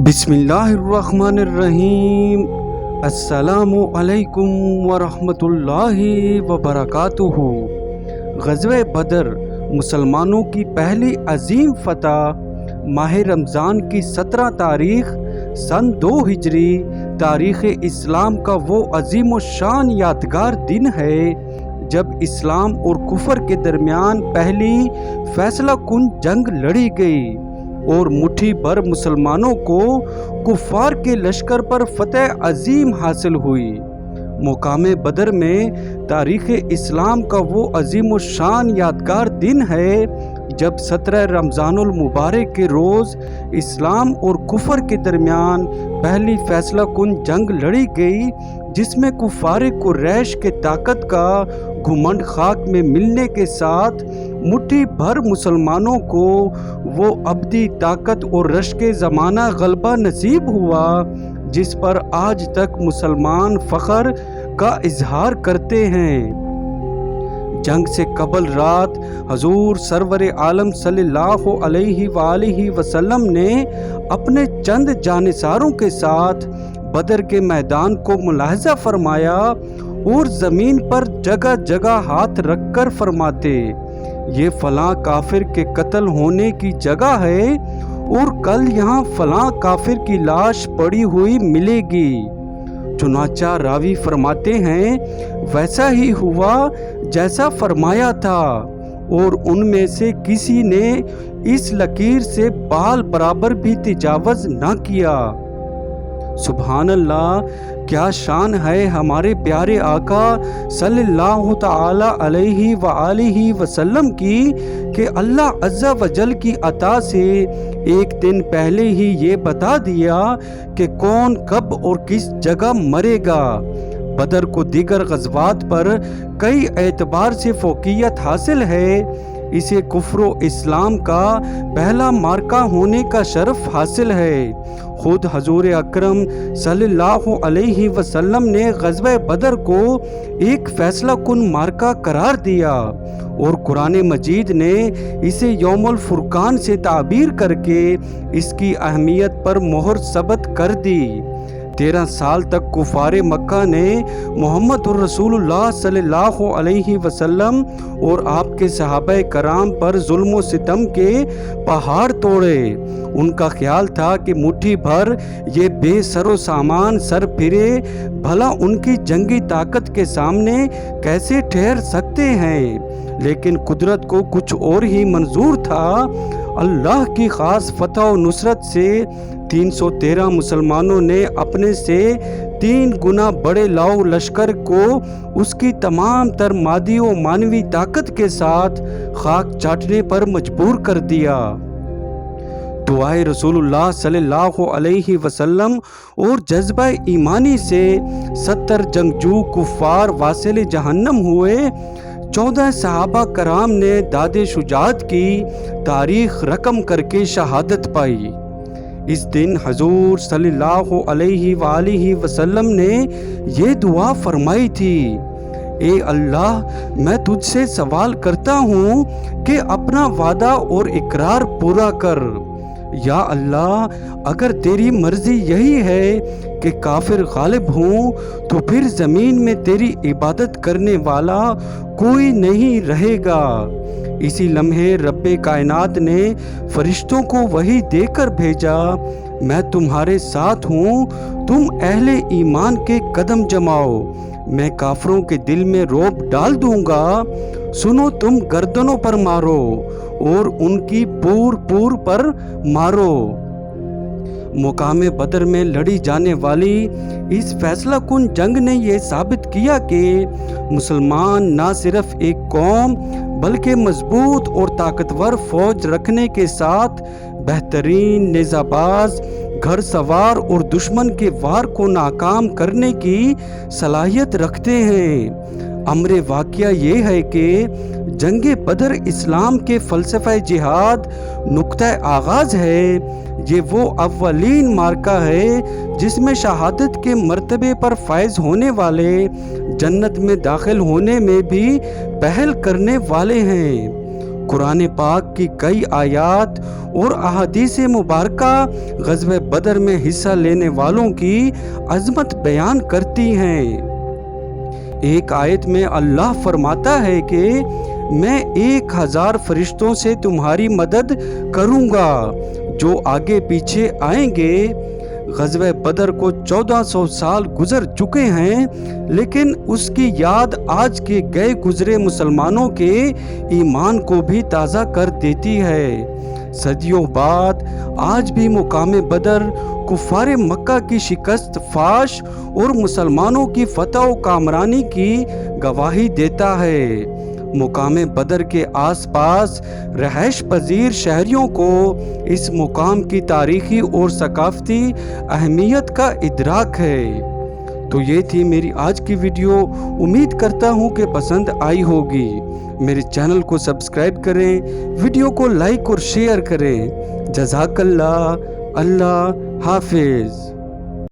بسم اللہ الرحمن الرحیم۔ السلام علیکم ورحمۃ اللہ وبرکاتہ۔ غزوہ بدر مسلمانوں کی پہلی عظیم فتح ماہ رمضان کی 17 تاریخ سن 2 ہجری تاریخ اسلام کا وہ عظیم و شان یادگار دن ہے جب اسلام اور کفر کے درمیان پہلی فیصلہ کن جنگ لڑی گئی اور مٹھی بھر مسلمانوں کو کفار کے لشکر پر فتح عظیم حاصل ہوئی۔ مقام بدر میں تاریخ اسلام کا وہ عظیم و شان یادگار دن ہے جب 17 رمضان المبارک کے روز اسلام اور کفر کے درمیان پہلی فیصلہ کن جنگ لڑی گئی، جس میں کفار قریش کے طاقت کا گھمنڈ خاک میں ملنے کے ساتھ مٹھی بھر مسلمانوں کو وہ ابدی طاقت اور رشک زمانہ غلبہ نصیب ہوا جس پر آج تک مسلمان فخر کا اظہار کرتے ہیں۔ جنگ سے قبل رات حضور سرور عالم صلی اللہ علیہ وآلہ وسلم نے اپنے چند جانثاروں کے ساتھ بدر کے میدان کو ملاحظہ فرمایا اور زمین پر جگہ جگہ ہاتھ رکھ کر فرماتے، یہ فلاں کافر کے قتل ہونے کی جگہ ہے اور کل یہاں فلاں کافر کی لاش پڑی ہوئی ملے گی۔ چنانچہ راوی فرماتے ہیں ویسا ہی ہوا جیسا فرمایا تھا، اور ان میں سے کسی نے اس لکیر سے بال برابر بھی تجاوز نہ کیا۔ سبحان اللہ، کیا شان ہے ہمارے پیارے آقا صلی اللہ تعالی علیہ وآلہ وسلم کی کہ اللہ عز و جل کی عطا سے ایک دن پہلے ہی یہ بتا دیا کہ کون کب اور کس جگہ مرے گا۔ بدر کو دیگر غزوات پر کئی اعتبار سے فوقیت حاصل ہے، اسے کفر و اسلام کا پہلا معرکہ ہونے کا شرف حاصل ہے۔ خود حضور اکرم صلی اللہ علیہ وسلم نے غزوہ بدر کو ایک فیصلہ کن معرکہ قرار دیا اور قرآن مجید نے اسے یوم الفرقان سے تعبیر کر کے اس کی اہمیت پر مہر ثبت کر دی۔ 13 سال تک کفار مکہ نے محمد الرسول اللہ صلی اللہ علیہ وسلم اور آپ کے صحابہ کرام پر ظلم و ستم کے پہاڑ توڑے۔ ان کا خیال تھا کہ مٹھی بھر یہ بے سر و سامان سر پھرے بھلا ان کی جنگی طاقت کے سامنے کیسے ٹھہر سکتے ہیں، لیکن قدرت کو کچھ اور ہی منظور تھا۔ اللہ کی خاص فتح و نصرت سے 313 مسلمانوں نے اپنے سے 3 گنا بڑے لاؤ لشکر کو اس کی تمام تر مادی و معنوی طاقت کے ساتھ خاک چاٹنے پر مجبور کر دیا۔ دعائے رسول اللہ صلی اللہ علیہ وسلم اور جذبہ ایمانی سے 70 جنگجو کفار واصل جہنم ہوئے۔ 14 صحابہ کرام نے داد شجاعت کی تاریخ رقم کر کے شہادت پائی۔ اس دن حضور صلی اللہ علیہ وآلہ وسلم نے یہ دعا فرمائی تھی، اے اللہ، میں تجھ سے سوال کرتا ہوں کہ اپنا وعدہ اور اقرار پورا کر۔ یا اللہ، اگر تیری مرضی یہی ہے کہ کافر غالب ہوں تو پھر زمین میں تیری عبادت کرنے والا کوئی نہیں رہے گا۔ اسی لمحے رب کائنات نے فرشتوں کو وحی دے کر بھیجا، میں تمہارے ساتھ ہوں، تم اہل ایمان کے قدم جماؤ، میں کافروں کے دل میں رعب ڈال دوں گا، سنو تم گردنوں پر مارو اور ان کی پور پر مارو۔ مقام بدر میں لڑی جانے والی اس فیصلہ کن جنگ نے یہ ثابت کیا کہ مسلمان نہ صرف ایک قوم بلکہ مضبوط اور طاقتور فوج رکھنے کے ساتھ بہترین نیزہ باز، گھڑ سوار اور دشمن کے وار کو ناکام کرنے کی صلاحیت رکھتے ہیں۔ امر واقعہ یہ ہے کہ جنگ بدر اسلام کے فلسفہ جہاد نقطہ آغاز ہے۔ یہ وہ اولین معرکہ ہے جس میں شہادت کے مرتبے پر فائز ہونے والے جنت میں داخل ہونے میں بھی پہل کرنے والے ہیں۔ قرآن پاک کی کئی آیات اور احادیث مبارکہ غزوہ بدر میں حصہ لینے والوں کی عظمت بیان کرتی ہیں۔ ایک آیت میں اللہ فرماتا ہے کہ میں 1000 فرشتوں سے تمہاری مدد کروں گا جو آگے پیچھے آئیں گے۔ غزوہ بدر کو 1400 سال گزر چکے ہیں، لیکن اس کی یاد آج کے گئے گزرے مسلمانوں کے ایمان کو بھی تازہ کر دیتی ہے۔ صدیوں بعد آج بھی مقام بدر کفار مکہ کی شکست فاش اور مسلمانوں کی فتح و کامرانی کی گواہی دیتا ہے۔ مقام بدر کے آس پاس رہائش پذیر شہریوں کو اس مقام کی تاریخی اور ثقافتی اہمیت کا ادراک ہے۔ تو یہ تھی میری آج کی ویڈیو، امید کرتا ہوں کہ پسند آئی ہوگی۔ میرے چینل کو سبسکرائب کریں، ویڈیو کو لائک اور شیئر کریں۔ جزاک اللہ، اللہ حافظ۔